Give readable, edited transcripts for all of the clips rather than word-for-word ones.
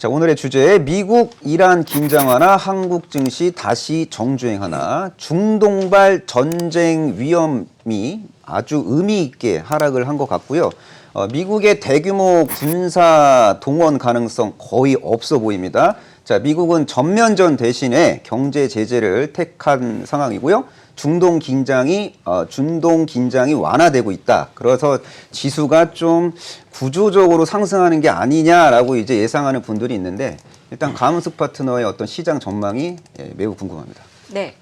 자, 오늘의 주제 미국 이란 긴장 완화, 한국 증시 다시 정주행하나, 중동발 전쟁 위험이 아주 의미 있게 하락을 한 것 같고요. 미국의 대규모 군사 동원 가능성 거의 없어 보입니다. 자, 미국은 전면전 대신에 경제 제재를 택한 상황이고요. 중동 긴장이 완화되고 있다. 그래서 지수가 좀 구조적으로 상승하는 게 아니냐라고 이제 예상하는 분들이 있는데, 일단 감은숙 파트너의 어떤 시장 전망이 매우 궁금합니다. 네.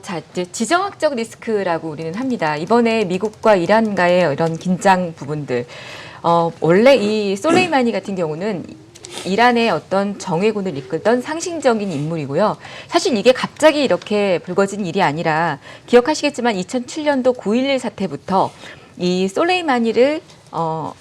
자, 이제 지정학적 리스크라고 우리는 합니다. 이번에 미국과 이란과의 이런 긴장 부분들. 원래 이 솔레이마니 같은 경우는 이란의 어떤 정예군을 이끌던 상징적인 인물이고요. 사실 이게 갑자기 이렇게 불거진 일이 아니라 기억하시겠지만 2007년도 9.11 사태부터 이 솔레이마니를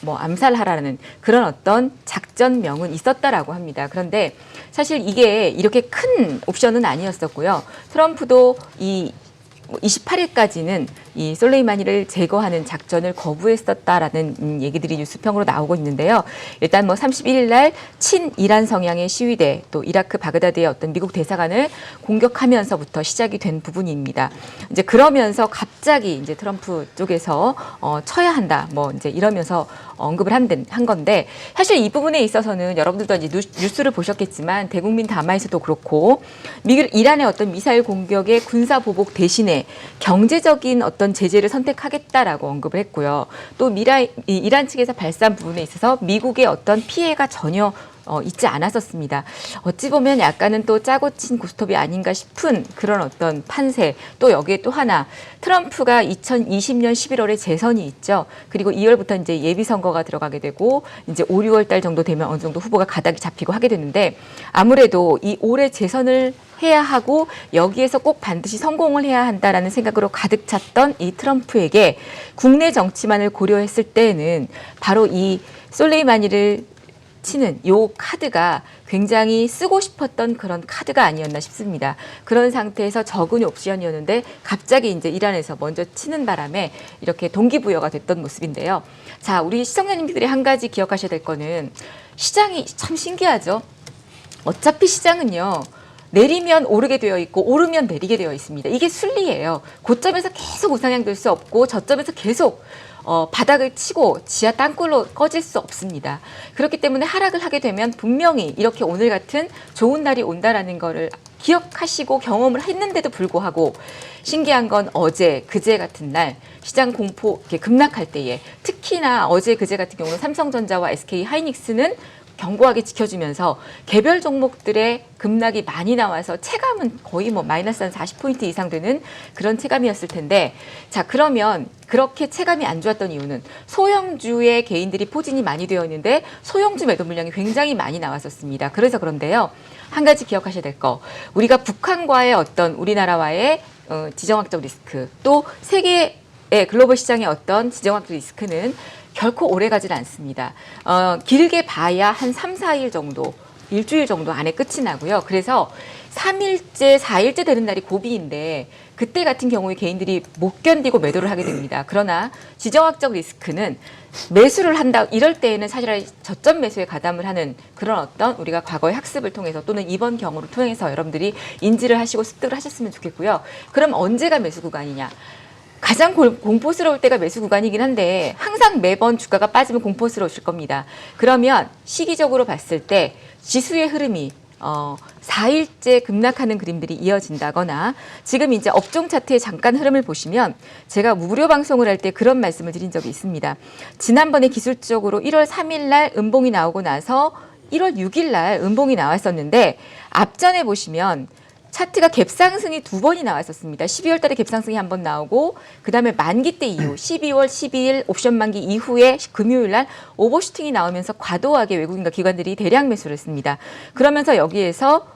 암살하라는 그런 어떤 작전명은 있었다라고 합니다. 그런데 사실 이게 이렇게 큰 옵션은 아니었었고요. 트럼프도 이 28일까지는 이 솔레이마니를 제거하는 작전을 거부했었다라는 얘기들이 뉴스평으로 나오고 있는데요. 일단 31일 날 친이란 성향의 시위대, 또 이라크 바그다드의 어떤 미국 대사관을 공격하면서부터 시작이 된 부분입니다. 이제 그러면서 갑자기 이제 트럼프 쪽에서 쳐야 한다, 이제 이러면서 언급을 한 건데, 사실 이 부분에 있어서는 여러분들도 이제 뉴스를 보셨겠지만 대국민 담화에서도 그렇고 미국 이란의 어떤 미사일 공격의 군사 보복 대신에 경제적인 어떤 제재를 선택하겠다라고 언급을 했고요. 또 이란 측에서 발사한 부분에 있어서 미국의 어떤 피해가 전혀 있지 않았었습니다. 어찌 보면 약간은 또 짜고 친 고스톱이 아닌가 싶은 그런 어떤 판세. 또 여기에 또 하나, 트럼프가 2020년 11월에 재선이 있죠. 그리고 2월부터 이제 예비 선거가 들어가게 되고 이제 5, 6월 달 정도 되면 어느 정도 후보가 가닥이 잡히고 하게 되는데, 아무래도 이 올해 재선을 해야 하고 여기에서 꼭 반드시 성공을 해야 한다라는 생각으로 가득 찼던 이 트럼프에게 국내 정치만을 고려했을 때에는 바로 이 솔레이마니를 치는 요 카드가 굉장히 쓰고 싶었던 그런 카드가 아니었나 싶습니다. 그런 상태에서 적은 옵션이었는데 갑자기 이제 이란에서 먼저 치는 바람에 이렇게 동기부여가 됐던 모습인데요. 자, 우리 시청자님들이 한 가지 기억하셔야 될 거는, 시장이 참 신기하죠. 어차피 시장은요, 내리면 오르게 되어 있고 오르면 내리게 되어 있습니다. 이게 순리예요. 고점에서 계속 우상향될 수 없고 저점에서 계속 바닥을 치고 지하 땅굴로 꺼질 수 없습니다. 그렇기 때문에 하락을 하게 되면 분명히 이렇게 오늘 같은 좋은 날이 온다라는 거를 기억하시고 경험을 했는데도 불구하고, 신기한 건 어제 그제 같은 날 시장 공포 이렇게 급락할 때에, 특히나 어제 그제 같은 경우는 삼성전자와 SK 하이닉스는 견고하게 지켜주면서 개별 종목들의 급락이 많이 나와서 체감은 거의 마이너스 한 40포인트 이상 되는 그런 체감이었을 텐데, 자, 그러면 그렇게 체감이 안 좋았던 이유는 소형주의 개인들이 포진이 많이 되어 있는데 소형주 매도 물량이 굉장히 많이 나왔었습니다. 그래서 그런데요, 한 가지 기억하셔야 될 거, 우리가 북한과의 어떤 우리나라와의 지정학적 리스크, 또 세계의 글로벌 시장의 어떤 지정학적 리스크는 결코 오래 가진 않습니다. 길게 봐야 한 3, 4일 정도, 일주일 정도 안에 끝이 나고요. 그래서 3일째, 4일째 되는 날이 고비인데, 그때 같은 경우에 개인들이 못 견디고 매도를 하게 됩니다. 그러나 지정학적 리스크는 매수를 한다, 이럴 때에는 사실 저점 매수에 가담을 하는 그런 어떤 우리가 과거의 학습을 통해서 또는 이번 경우를 통해서 여러분들이 인지를 하시고 습득을 하셨으면 좋겠고요. 그럼 언제가 매수 구간이냐? 가장 공포스러울 때가 매수 구간이긴 한데, 항상 매번 주가가 빠지면 공포스러우실 겁니다. 그러면 시기적으로 봤을 때 지수의 흐름이 4일째 급락하는 그림들이 이어진다거나, 지금 이제 업종 차트의 잠깐 흐름을 보시면 제가 무료 방송을 할 때 그런 말씀을 드린 적이 있습니다. 지난번에 기술적으로 1월 3일 날 음봉이 나오고 나서 1월 6일 날 음봉이 나왔었는데, 앞전에 보시면 차트가 갭상승이 2번이 나왔었습니다. 12월 달에 갭상승이 한 번 나오고, 그 다음에 만기 때 이후 12월 12일 옵션 만기 이후에 금요일 날 오버슈팅이 나오면서 과도하게 외국인과 기관들이 대량 매수를 했습니다. 그러면서 여기에서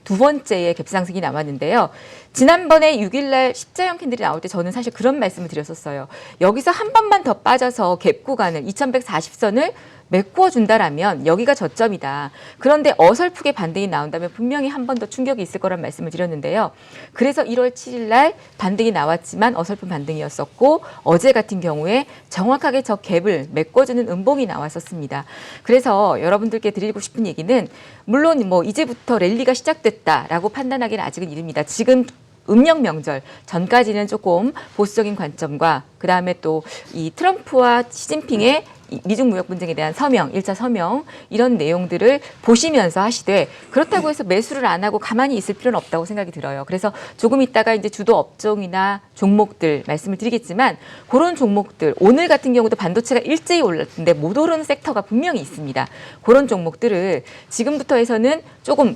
두 번째의 갭상승이 나왔는데요. 지난번에 6일날 십자형 캔들이 나올 때 저는 사실 그런 말씀을 드렸었어요. 여기서 한 번만 더 빠져서 갭 구간을 2140선을 메꾸어 준다라면 여기가 저점이다. 그런데 어설프게 반등이 나온다면 분명히 한 번 더 충격이 있을 거란 말씀을 드렸는데요. 그래서 1월 7일 날 반등이 나왔지만 어설픈 반등이었었고 어제 같은 경우에 정확하게 저 갭을 메꿔주는 음봉이 나왔었습니다. 그래서 여러분들께 드리고 싶은 얘기는 물론 뭐 이제부터 랠리가 시작됐다라고 판단하기는 아직은 이릅니다. 지금 음력 명절 전까지는 조금 보수적인 관점과 그다음에 또 이 트럼프와 시진핑의 미중 무역 분쟁에 대한 서명, 1차 서명 이런 내용들을 보시면서 하시되 그렇다고 해서 매수를 안 하고 가만히 있을 필요는 없다고 생각이 들어요. 그래서 조금 있다가 이제 주도 업종이나 종목들 말씀을 드리겠지만 그런 종목들 오늘 같은 경우도 반도체가 일제히 올랐는데 못 오르는 섹터가 분명히 있습니다. 그런 종목들을 지금부터 해서는 조금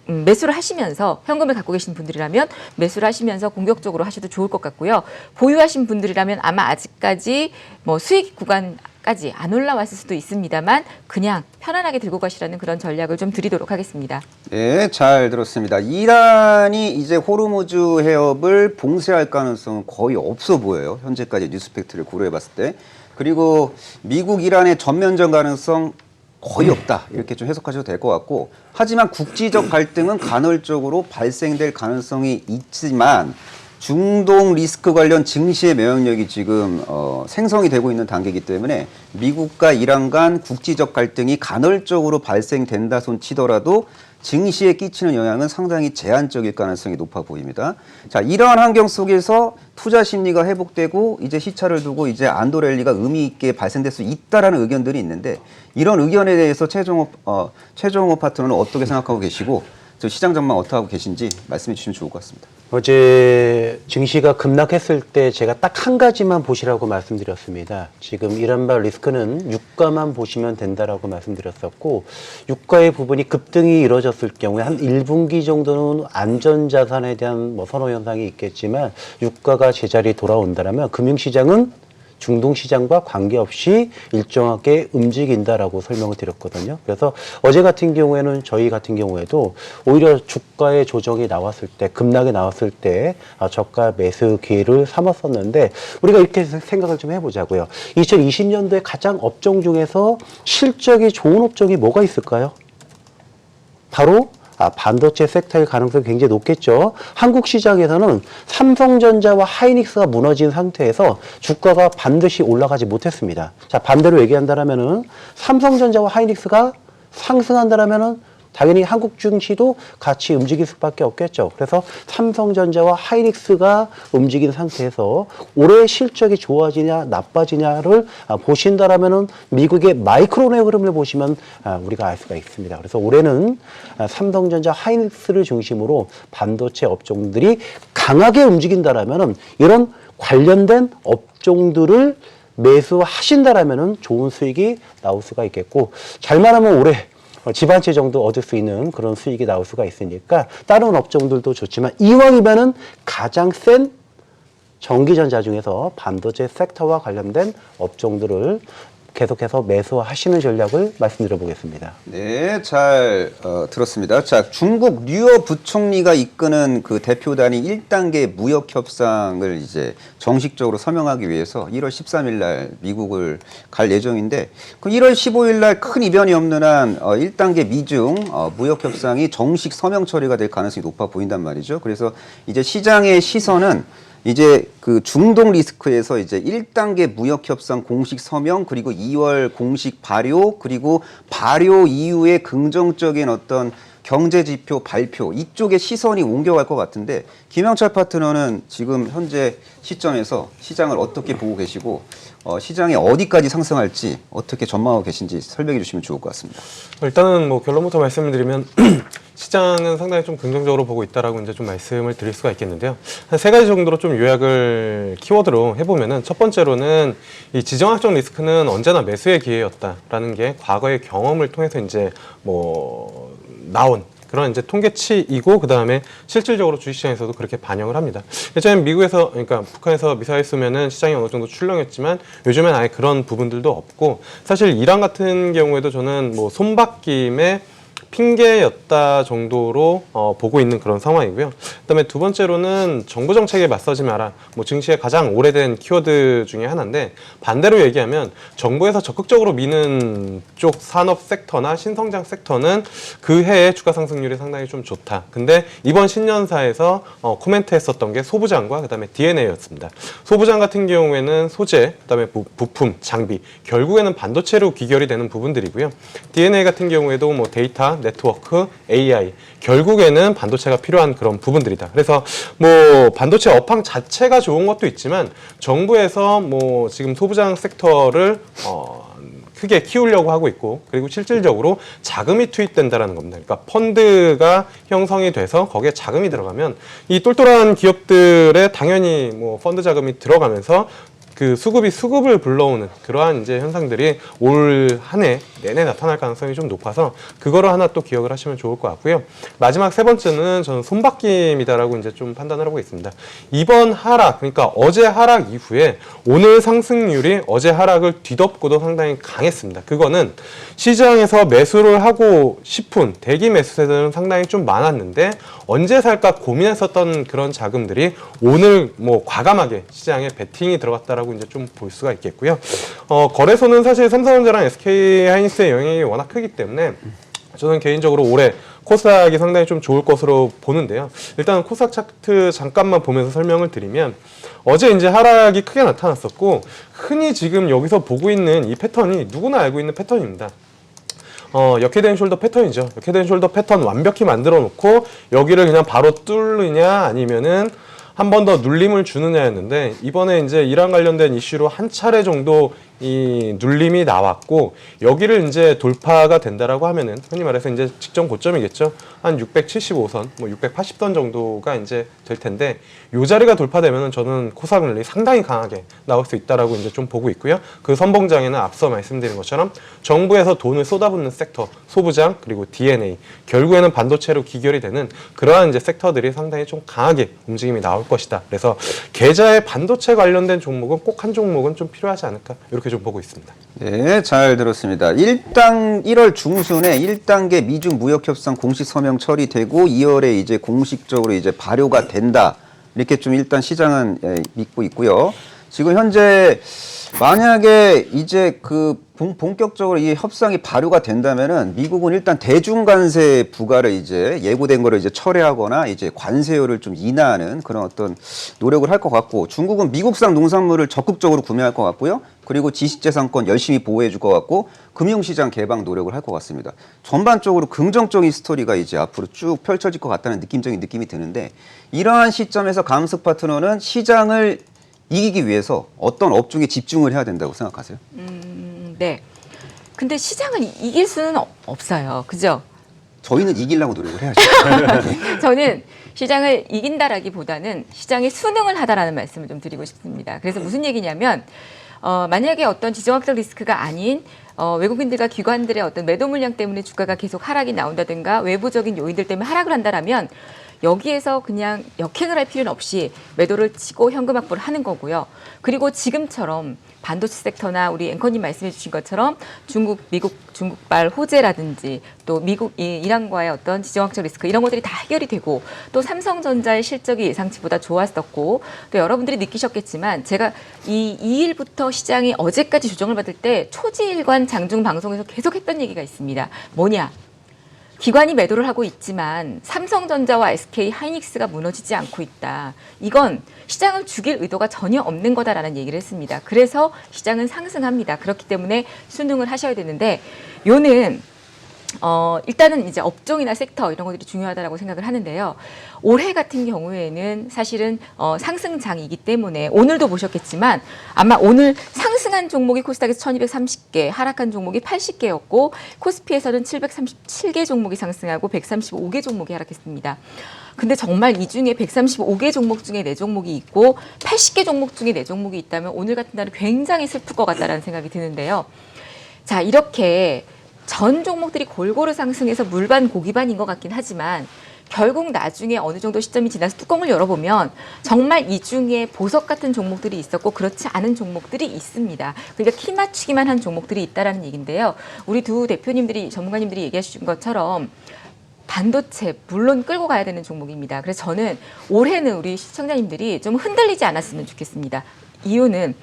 매수를 하시면서 현금을 갖고 계신 분들이라면 매수를 하시면서 공격적으로 하셔도 좋을 것 같고요. 보유하신 분들이라면 아마 아직까지 뭐 수익 구간까지 안 올라왔을 수도 있습니다만 그냥 편안하게 들고 가시라는 그런 전략을 좀 드리도록 하겠습니다. 네, 잘 들었습니다. 이란이 이제 호르무즈 해협을 봉쇄할 가능성은 거의 없어 보여요. 현재까지 뉴스팩트를 고려해 봤을 때. 그리고 미국 이란의 전면전 가능성 거의 없다 이렇게 좀 해석하셔도 될 것 같고 하지만 국지적 갈등은 간헐적으로 발생될 가능성이 있지만 중동 리스크 관련 증시의 면역력이 지금 생성이 되고 있는 단계이기 때문에 미국과 이란 간 국지적 갈등이 간헐적으로 발생된다 손 치더라도 증시에 끼치는 영향은 상당히 제한적일 가능성이 높아 보입니다. 자, 이러한 환경 속에서 투자 심리가 회복되고 이제 시차를 두고 이제 안도 랠리가 의미 있게 발생될 수 있다라는 의견들이 있는데 이런 의견에 대해서 최종호 파트너는 어떻게 생각하고 계시고 저 시장 전망 어떻게 하고 계신지 말씀해 주시면 좋을 것 같습니다. 어제 증시가 급락했을 때 제가 딱 한 가지만 보시라고 말씀드렸습니다. 지금 이란발 리스크는 유가만 보시면 된다라고 말씀드렸었고 유가의 부분이 급등이 이루어졌을 경우에 한 1분기 정도는 안전자산에 대한 뭐 선호 현상이 있겠지만 유가가 제자리에 돌아온다면 금융시장은 중동시장과 관계없이 일정하게 움직인다라고 설명을 드렸거든요. 그래서 어제 같은 경우에는 저희 같은 경우에도 오히려 주가의 조정이 나왔을 때, 급락이 나왔을 때 저가 매수 기회를 삼았었는데 우리가 이렇게 생각을 좀 해보자고요. 2020년도에 가장 업종 중에서 실적이 좋은 업종이 뭐가 있을까요? 바로 반도체 섹터의 가능성이 굉장히 높겠죠. 한국 시장에서는 삼성전자와 하이닉스가 무너진 상태에서 주가가 반드시 올라가지 못했습니다. 자, 반대로 얘기한다면은 삼성전자와 하이닉스가 상승한다면은 당연히 한국 증시도 같이 움직일 수밖에 없겠죠. 그래서 삼성전자와 하이닉스가 움직인 상태에서 올해 실적이 좋아지냐 나빠지냐를 보신다라면은 미국의 마이크론의 흐름을 보시면 우리가 알 수가 있습니다. 그래서 올해는 삼성전자, 하이닉스를 중심으로 반도체 업종들이 강하게 움직인다라면은 이런 관련된 업종들을 매수하신다라면은 좋은 수익이 나올 수가 있겠고 잘만 하면 올해 집 한 채 정도 얻을 수 있는 그런 수익이 나올 수가 있으니까 다른 업종들도 좋지만 이왕이면은 가장 센 전기전자 중에서 반도체 섹터와 관련된 업종들을 계속해서 매수하시는 전략을 말씀드려 보겠습니다. 네, 잘 들었습니다. 자, 중국 류어 부총리가 이끄는 그 대표단이 1단계 무역 협상을 이제 정식적으로 서명하기 위해서 1월 13일 날 미국을 갈 예정인데 그 1월 15일 날 큰 이변이 없는 한 1단계 미중 무역 협상이 정식 서명 처리가 될 가능성이 높아 보인단 말이죠. 그래서 이제 시장의 시선은 이제 그 중동 리스크에서 이제 1단계 무역 협상 공식 서명 그리고 2월 공식 발효 그리고 발효 이후에 긍정적인 어떤 경제 지표 발표 이쪽에 시선이 옮겨갈 것 같은데 김영철 파트너는 지금 현재 시점에서 시장을 어떻게 보고 계시고 시장이 어디까지 상승할지 어떻게 전망하고 계신지 설명해 주시면 좋을 것 같습니다. 일단은 뭐 결론부터 말씀을 드리면 시장은 상당히 좀 긍정적으로 보고 있다라고 이제 좀 말씀을 드릴 수가 있겠는데요. 한 세 가지 정도로 좀 요약을 키워드로 해보면은 첫 번째로는 이 지정학적 리스크는 언제나 매수의 기회였다라는 게 과거의 경험을 통해서 이제 뭐 나온 그런 이제 통계치이고 그 다음에 실질적으로 주식시장에서도 그렇게 반영을 합니다. 예전에 미국에서 그러니까 북한에서 미사일 쏘면은 시장이 어느 정도 출렁였지만 요즘엔 아예 그런 부분들도 없고 사실 이란 같은 경우에도 저는 뭐 손바뀜의 핑계였다 정도로 보고 있는 그런 상황이고요. 그다음에 두 번째로는 정부 정책에 맞서지 마라. 뭐 증시의 가장 오래된 키워드 중에 하나인데 반대로 얘기하면 정부에서 적극적으로 미는 쪽 산업 섹터나 신성장 섹터는 그 해의 주가 상승률이 상당히 좀 좋다. 근데 이번 신년사에서 코멘트했었던 게 소부장과 그다음에 D&A였습니다. 소부장 같은 경우에는 소재, 그다음에 부품, 장비, 결국에는 반도체로 귀결이 되는 부분들이고요. D&A 같은 경우에도 뭐 데이터, 네트워크, AI, 결국에는 반도체가 필요한 그런 부분들이다. 그래서 뭐 반도체 업황 자체가 좋은 것도 있지만 정부에서 뭐 지금 소부장 섹터를 크게 키우려고 하고 있고, 그리고 실질적으로 자금이 투입된다라는 겁니다. 그러니까 펀드가 형성이 돼서 거기에 자금이 들어가면 이 똘똘한 기업들에 당연히 뭐 펀드 자금이 들어가면서 그 수급을 불러오는 그러한 이제 현상들이 올 한 해 내내 나타날 가능성이 좀 높아서 그거를 하나 또 기억을 하시면 좋을 것 같고요. 마지막 세 번째는 저는 손바뀜이다라고 이제 좀 판단을 하고 있습니다. 이번 하락, 그러니까 어제 하락 이후에 오늘 상승률이 어제 하락을 뒤덮고도 상당히 강했습니다. 그거는 시장에서 매수를 하고 싶은 대기 매수세들은 상당히 좀 많았는데 언제 살까 고민했었던 그런 자금들이 오늘 뭐 과감하게 시장에 베팅이 들어갔다라고 이제 좀 볼 수가 있겠고요. 거래소는 사실 삼성전자랑 SK 하이닉스의 영향이 워낙 크기 때문에 저는 개인적으로 올해 코스닥이 상당히 좀 좋을 것으로 보는데요. 일단 코스닥 차트 잠깐만 보면서 설명을 드리면 어제 이제 하락이 크게 나타났었고 흔히 지금 여기서 보고 있는 이 패턴이 누구나 알고 있는 패턴입니다. 역헤드앤 숄더 패턴이죠. 역헤드앤 숄더 패턴 완벽히 만들어 놓고 여기를 그냥 바로 뚫느냐 아니면은 한 번 더 눌림을 주느냐였는데 이번에 이제 이란 관련된 이슈로 한 차례 정도 이 눌림이 나왔고 여기를 이제 돌파가 된다라고 하면은 흔히 말해서 이제 직전 고점이겠죠. 한 675선, 뭐 680선 정도가 이제 될 텐데 요 자리가 돌파되면은 저는 코스닥 랠리 상당히 강하게 나올 수 있다라고 이제 좀 보고 있고요. 그 선봉장에는 앞서 말씀드린 것처럼 정부에서 돈을 쏟아붓는 섹터, 소부장 그리고 D&A 결국에는 반도체로 귀결이 되는 그러한 이제 섹터들이 상당히 좀 강하게 움직임이 나올 것이다. 그래서 계좌에 반도체 관련된 종목은 꼭 한 종목은 좀 필요하지 않을까 이렇게 좀 보고 있습니다. 네, 잘 들었습니다. 1월 중순에 1단계 미중 무역협상 공식 서명 처리되고 2월에 이제 공식적으로 이제 발효가 된다. 이렇게 좀 일단 시장은 믿고 있고요. 지금 현재 만약에 이제 그 본격적으로 이 협상이 발효가 된다면은 미국은 일단 대중관세 부과를 이제 예고된 거를 이제 철회하거나 이제 관세율을 좀 인하하는 그런 어떤 노력을 할 것 같고 중국은 미국산 농산물을 적극적으로 구매할 것 같고요. 그리고 지식재산권 열심히 보호해 줄 것 같고 금융시장 개방 노력을 할 것 같습니다. 전반적으로 긍정적인 스토리가 이제 앞으로 쭉 펼쳐질 것 같다는 느낌적인 느낌이 드는데 이러한 시점에서 감스 파트너는 시장을 이기기 위해서 어떤 업종에 집중을 해야 된다고 생각하세요? 네. 근데 시장을 이길 수는 없어요. 그죠? 저희는 이기려고 노력을 해야죠. 저는 시장을 이긴다라기보다는 시장에 순응을 하다라는 말씀을 좀 드리고 싶습니다. 그래서 무슨 얘기냐면 만약에 어떤 지정학적 리스크가 아닌 외국인들과 기관들의 어떤 매도 물량 때문에 주가가 계속 하락이 나온다든가 외부적인 요인들 때문에 하락을 한다라면 여기에서 그냥 역행을 할 필요는 없이 매도를 치고 현금 확보를 하는 거고요. 그리고 지금처럼 반도체 섹터나 우리 앵커님 말씀해 주신 것처럼 중국발 호재라든지 또 이란과의 어떤 지정학적 리스크 이런 것들이 다 해결이 되고 또 삼성전자의 실적이 예상치보다 좋았었고 또 여러분들이 느끼셨겠지만 제가 이 2일부터 시장이 어제까지 조정을 받을 때 초지일관 장중 방송에서 계속 했던 얘기가 있습니다. 뭐냐? 기관이 매도를 하고 있지만 삼성전자와 SK 하이닉스가 무너지지 않고 있다. 이건 시장을 죽일 의도가 전혀 없는 거다라는 얘기를 했습니다. 그래서 시장은 상승합니다. 그렇기 때문에 순응을 하셔야 되는데 요는 일단은 이제 업종이나 섹터 이런 것들이 중요하다라고 생각을 하는데요. 올해 같은 경우에는 사실은 상승장이기 때문에 오늘도 보셨겠지만 아마 오늘 상승한 종목이 코스닥에서 1230개, 하락한 종목이 80개였고 코스피에서는 737개 종목이 상승하고 135개 종목이 하락했습니다. 근데 정말 이 중에 135개 종목 중에 4종목이 있고 80개 종목 중에 4종목이 있다면 오늘 같은 날은 굉장히 슬플 것 같다라는 생각이 드는데요. 자, 이렇게 전 종목들이 골고루 상승해서 물반 고기반인 것 같긴 하지만 결국 나중에 어느 정도 시점이 지나서 뚜껑을 열어보면 정말 이 중에 보석 같은 종목들이 있었고 그렇지 않은 종목들이 있습니다. 그러니까 키 맞추기만 한 종목들이 있다라는 얘기인데요. 우리 두 대표님들이 전문가님들이 얘기해 주신 것처럼 반도체 물론 끌고 가야 되는 종목입니다. 그래서 저는 올해는 우리 시청자님들이 좀 흔들리지 않았으면 좋겠습니다. 이유는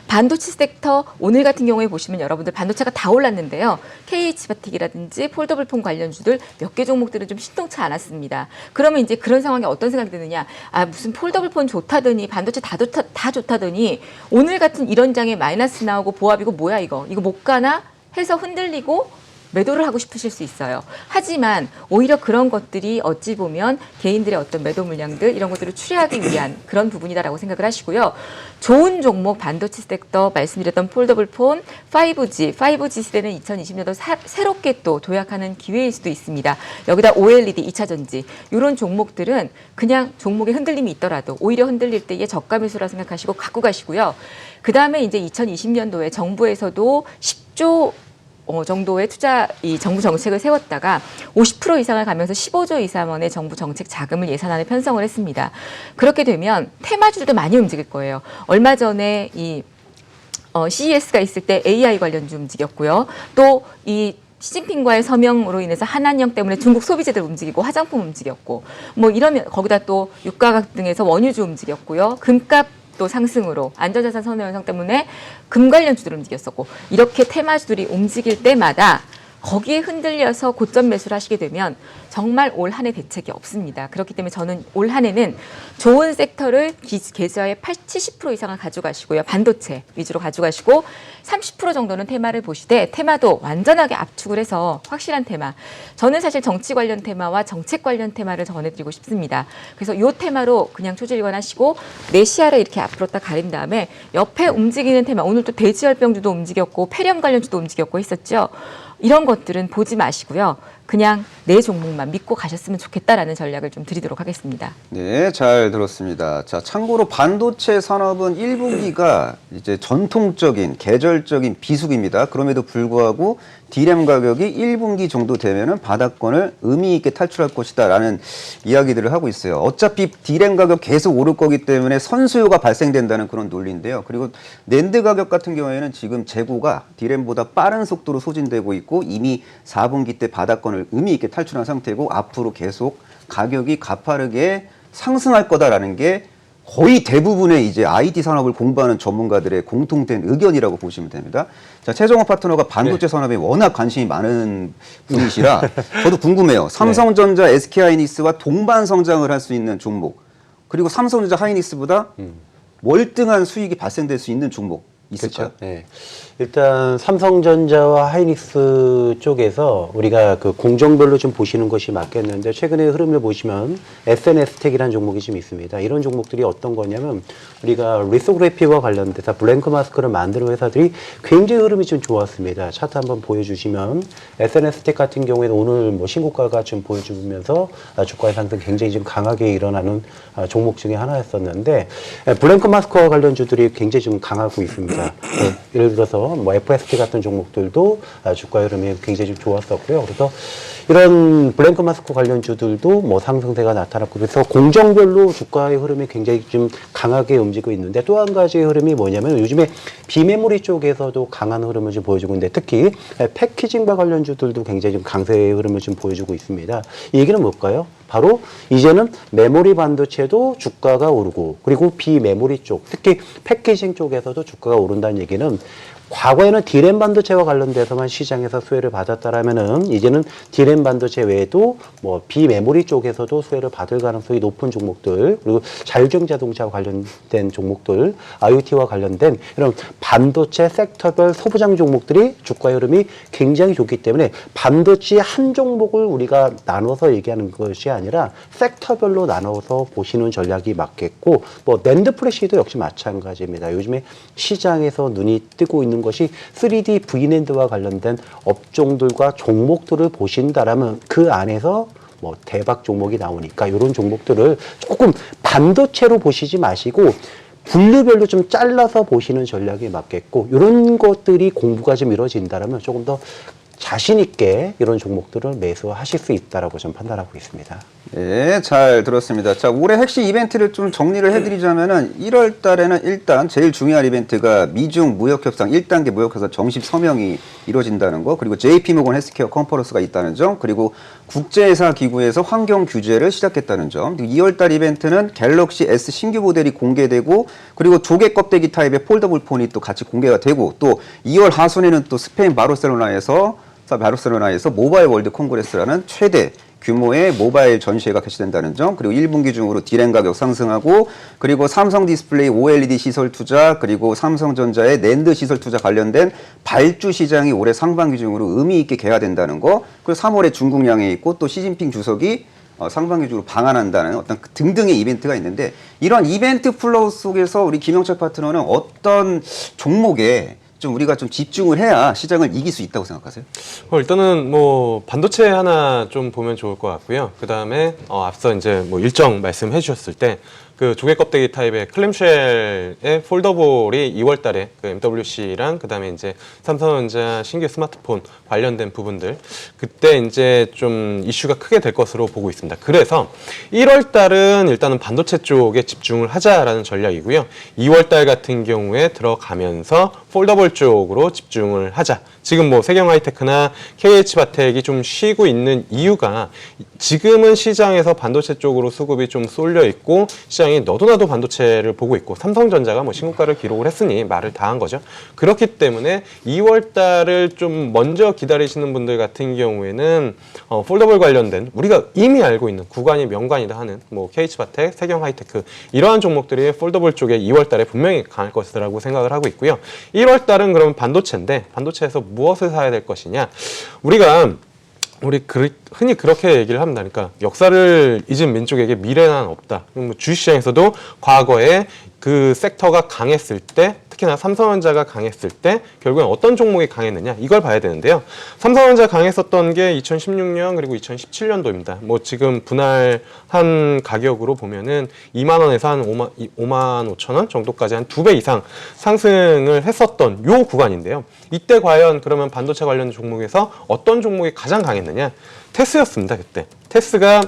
반도체 섹터 오늘 같은 경우에 보시면 여러분들 반도체가 다 올랐는데요. KH바틱이라든지 폴더블폰 관련주들 몇 개 종목들은 좀 신통치 않았습니다. 그러면 이제 그런 상황에 어떤 생각이 드느냐. 아 무슨 폴더블폰 좋다더니 반도체 다 좋다더니 오늘 같은 이런 장에 마이너스 나오고 보합이고 뭐야 이거 못 가나 해서 흔들리고 매도를 하고 싶으실 수 있어요. 하지만 오히려 그런 것들이 어찌 보면 개인들의 어떤 매도 물량들 이런 것들을 추리하기 위한 그런 부분이다라고 생각을 하시고요. 좋은 종목 반도체 섹터 말씀드렸던 폴더블폰 5G 시대는 2020년도 새롭게 또 도약하는 기회일 수도 있습니다. 여기다 OLED 2차 전지 이런 종목들은 그냥 종목에 흔들림이 있더라도 오히려 흔들릴 때의 저가 매수라 생각하시고 갖고 가시고요. 그 다음에 이제 2020년도에 정부에서도 10조 정도의 이 정부 정책을 세웠다가 50% 이상을 가면서 15조 이상원의 정부 정책 자금을 예산안에 편성을 했습니다. 그렇게 되면 테마주들도 많이 움직일 거예요. 얼마 전에 이 CES가 있을 때 AI 관련주 움직였고요. 또 이 시진핑과의 서명으로 인해서 한한령 때문에 중국 소비재들 움직이고 화장품 움직였고 뭐 이러면 거기다 또 유가각 등에서 원유주 움직였고요. 금값 또 상승으로 안전자산 선호 현상 때문에 금 관련주들을 움직였었고 이렇게 테마주들이 움직일 때마다 거기에 흔들려서 고점 매수를 하시게 되면 정말 올 한 해 대책이 없습니다. 그렇기 때문에 저는 올 한 해는 좋은 섹터를 계좌의 70% 이상을 가져가시고요. 반도체 위주로 가져가시고 30% 정도는 테마를 보시되 테마도 완전하게 압축을 해서 확실한 테마. 저는 사실 정치 관련 테마와 정책 관련 테마를 전해드리고 싶습니다. 그래서 이 테마로 그냥 초지일관하시고 내 시야를 이렇게 앞으로 딱 가린 다음에 옆에 움직이는 테마. 오늘 또 돼지열병주도 움직였고 폐렴 관련주도 움직였고 했었죠. 이런 것들은 보지 마시고요. 그냥 내 종목만 믿고 가셨으면 좋겠다라는 전략을 좀 드리도록 하겠습니다. 네, 잘 들었습니다. 자, 참고로 반도체 산업은 1분기가 이제 전통적인 계절적인 비수기입니다. 그럼에도 불구하고 D램 가격이 1분기 정도 되면은 바닥권을 의미 있게 탈출할 것이다라는 이야기들을 하고 있어요. 어차피 D램 가격 계속 오를 거기 때문에 선수요가 발생된다는 그런 논리인데요. 그리고 낸드 가격 같은 경우에는 지금 재고가 D램보다 빠른 속도로 소진되고 있고 이미 4분기 때 바닥권을 의미 있게 탈출한 상태고 앞으로 계속 가격이 가파르게 상승할 거다라는 게 거의 대부분의 이제 IT 산업을 공부하는 전문가들의 공통된 의견이라고 보시면 됩니다. 자, 최정호 파트너가 반도체 산업에 워낙 관심이 많은 분이시라 저도 궁금해요. 삼성전자, SK하이닉스와 동반 성장을 할 수 있는 종목, 그리고 삼성전자, 하이닉스보다 월등한 수익이 발생될 수 있는 종목 있을까요? 그렇죠. 네. 일단 삼성전자와 하이닉스 쪽에서 우리가 그 공정별로 좀 보시는 것이 맞겠는데 최근의 흐름을 보시면 SNS텍이라는 종목이 좀 있습니다. 이런 종목들이 어떤 거냐면 우리가 리소그래피와 관련돼서 블랭크 마스크를 만드는 회사들이 굉장히 흐름이 좀 좋았습니다. 차트 한번 보여주시면 SNS텍 같은 경우에는 오늘 뭐 신고가가 좀 보여주면서 주가의 상승 굉장히 좀 강하게 일어나는 종목 중에 하나였었는데 블랭크 마스크와 관련주들이 굉장히 좀 강하고 있습니다. 예를 들어서 뭐 FST 같은 종목들도 주가 흐름이 굉장히 좀 좋았었고요. 그래서 이런 블랭크 마스크 관련주들도 뭐 상승세가 나타났고 그래서 공정별로 주가의 흐름이 굉장히 좀 강하게 움직이고 있는데 또 한 가지의 흐름이 뭐냐면 요즘에 비메모리 쪽에서도 강한 흐름을 좀 보여주고 있는데 특히 패키징과 관련주들도 굉장히 좀 강세의 흐름을 좀 보여주고 있습니다. 이 얘기는 뭘까요? 바로 이제는 메모리 반도체도 주가가 오르고 그리고 비메모리 쪽 특히 패키징 쪽에서도 주가가 오른다는 얘기는 과거에는 D램 반도체와 관련돼서만 시장에서 수혜를 받았다라면은 이제는 D램 반도체 외에도 뭐 비메모리 쪽에서도 수혜를 받을 가능성이 높은 종목들 그리고 자율주행 자동차와 관련된 종목들 IoT와 관련된 이런 반도체 섹터별 소부장 종목들이 주가 흐름이 굉장히 좋기 때문에 반도체 한 종목을 우리가 나눠서 얘기하는 것이 아니라 섹터별로 나눠서 보시는 전략이 맞겠고 뭐 낸드 플래시도 역시 마찬가지입니다. 요즘에 시장에서 눈이 뜨고 있는 것이 3D V낸드와 관련된 업종들과 종목들을 보신다라면 그 안에서 뭐 대박 종목이 나오니까 이런 종목들을 조금 반도체로 보시지 마시고 분류별로 좀 잘라서 보시는 전략이 맞겠고 이런 것들이 공부가 좀 이루어진다면 조금 더 자신 있게 이런 종목들을 매수하실 수 있다라고 저는 판단하고 있습니다. 네, 잘 들었습니다. 자, 올해 핵심 이벤트를 좀 정리를 해드리자면은 1월 달에는 일단 제일 중요한 이벤트가 미중 무역협상 1단계 무역협상 정식 서명이 이루어진다는 거, 그리고 JP모건 헬스케어 컨퍼런스가 있다는 점, 그리고 국제회사 기구에서 환경 규제를 시작했다는 점. 2월 달 이벤트는 갤럭시 S 신규 모델이 공개되고, 그리고 조개 껍데기 타입의 폴더블 폰이 또 같이 공개가 되고, 또 2월 하순에는 또 스페인 바르셀로나에서 모바일 월드 콩그레스라는 최대 규모의 모바일 전시회가 개최된다는 점, 그리고 1분기 중으로 디램 가격 상승하고, 그리고 삼성 디스플레이 OLED 시설 투자, 그리고 삼성전자의 낸드 시설 투자 관련된 발주 시장이 올해 상반기 중으로 의미 있게 개화된다는 거, 그리고 3월에 중국 양해 있고, 또 시진핑 주석이 상반기 중으로 방한한다는 어떤 등등의 이벤트가 있는데, 이런 이벤트 플로우 속에서 우리 김영철 파트너는 어떤 종목에 좀 우리가 좀 집중을 해야 시장을 이길 수 있다고 생각하세요? 일단은 뭐 반도체 하나 좀 보면 좋을 것 같고요. 그 다음에 앞서 이제 뭐 일정 말씀해 주셨을 때 그 조개 껍데기 타입의 클램쉘의 폴더볼이 2월 달에 그 MWC랑 그 다음에 이제 삼성전자 신규 스마트폰 관련된 부분들 그때 이제 좀 이슈가 크게 될 것으로 보고 있습니다. 그래서 1월 달은 일단은 반도체 쪽에 집중을 하자라는 전략이고요. 2월 달 같은 경우에 들어가면서 폴더볼 쪽으로 집중을 하자. 지금 뭐 세경 하이테크나 KH바텍이 좀 쉬고 있는 이유가 지금은 시장에서 반도체 쪽으로 수급이 좀 쏠려 있고 시장이 너도나도 반도체를 보고 있고 삼성전자가 뭐 신고가를 기록을 했으니 말을 다 한 거죠. 그렇기 때문에 2월 달을 좀 먼저 기다리시는 분들 같은 경우에는 폴더블 관련된 우리가 이미 알고 있는 구간이 명관이다 하는 뭐 KH바텍, 세경 하이테크 이러한 종목들이 폴더블 쪽에 2월 달에 분명히 강할 것이라고 생각을 하고 있고요. 1월 달은 그러면 반도체인데 반도체에서 무엇을 사야 될 것이냐? 우리 흔히 그렇게 얘기를 합니다. 그러니까 역사를 잊은 민족에게 미래는 없다. 뭐 주식시장에서도 과거에 그 섹터가 강했을 때, 특히나 삼성전자가 강했을 때 결국엔 어떤 종목이 강했느냐 이걸 봐야 되는데요. 삼성전자 강했었던 게 2016년 그리고 2017년도입니다. 뭐 지금 분할한 가격으로 보면은 2만 원에서 한 5만 5천 원 정도까지 한 2배 이상 상승을 했었던 요 구간인데요. 이때 과연 그러면 반도체 관련 종목에서 어떤 종목이 가장 강했느냐? 테스였습니다. 그때 테스가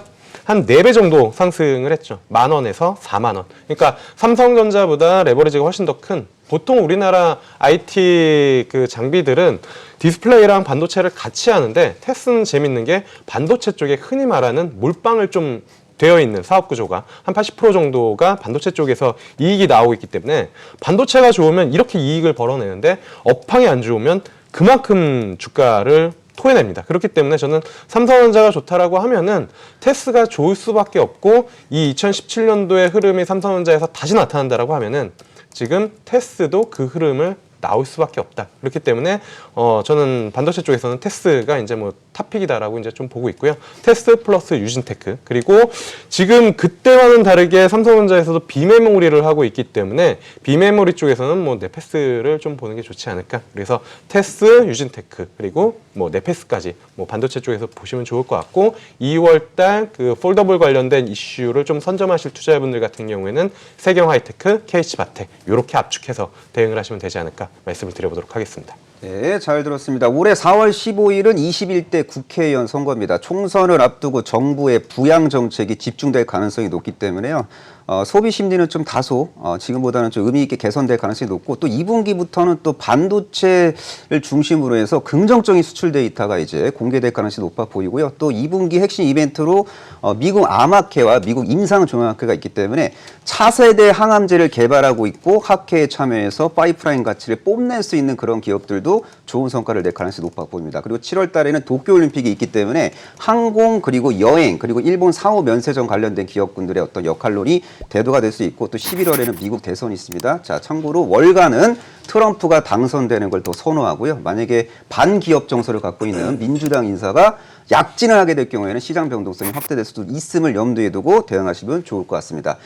한 4배 정도 상승을 했죠. 10,000원에서 40,000원. 그러니까 삼성전자보다 레버리지가 훨씬 더 큰 보통 우리나라 IT 그 장비들은 디스플레이랑 반도체를 같이 하는데 테스는 재밌는 게 반도체 쪽에 흔히 말하는 몰빵을 좀 되어 있는 사업 구조가 한 80% 정도가 반도체 쪽에서 이익이 나오고 있기 때문에 반도체가 좋으면 이렇게 이익을 벌어내는데 업황이 안 좋으면 그만큼 주가를 토해냅니다. 그렇기 때문에 저는 삼성전자가 좋다라고 하면은 테스가 좋을 수밖에 없고 이 2017년도의 흐름이 삼성전자에서 다시 나타난다라고 하면은 지금 테스도 그 흐름을 나올 수밖에 없다. 그렇기 때문에 저는 반도체 쪽에서는 테스가 이제 뭐 탑픽이다라고 이제 좀 보고 있고요. 테스 플러스 유진테크 그리고 지금 그때와는 다르게 삼성전자에서도 비메모리를 하고 있기 때문에 비메모리 쪽에서는 뭐 네페스를 좀 보는 게 좋지 않을까. 그래서 테스, 유진테크 그리고 뭐 네페스까지 뭐 반도체 쪽에서 보시면 좋을 것 같고 2월달 그 폴더블 관련된 이슈를 좀 선점하실 투자자분들 같은 경우에는 세경 하이테크, KH바텍 이렇게 압축해서 대응을 하시면 되지 않을까. 말씀을 드려보도록 하겠습니다. 네, 잘 들었습니다. 올해 4월 15일은 21대 국회의원 선거입니다. 총선을 앞두고 정부의 부양 정책이 집중될 가능성이 높기 때문에요. 소비 심리는 좀 다소 지금보다는 좀 의미 있게 개선될 가능성이 높고 또 2분기부터는 또 반도체를 중심으로 해서 긍정적인 수출 데이터가 이제 공개될 가능성이 높아 보이고요. 또 2분기 핵심 이벤트로 미국 암학회와 미국 임상종양학회가 있기 때문에 차세대 항암제를 개발하고 있고 학회에 참여해서 파이프라인 가치를 뽐낼 수 있는 그런 기업들도 좋은 성과를 낼 가능성이 높아 보입니다. 그리고 7월 달에는 도쿄올림픽이 있기 때문에 항공 그리고 여행 그리고 일본 상호 면세점 관련된 기업군들의 어떤 역할론이 대두가 될 수 있고 또 11월에는 미국 대선이 있습니다. 자, 참고로 월간은 트럼프가 당선되는 걸 더 선호하고요. 만약에 반기업 정서를 갖고 있는 민주당 인사가 약진을 하게 될 경우에는 시장 변동성이 확대될 수도 있음을 염두에 두고 대응하시면 좋을 것 같습니다.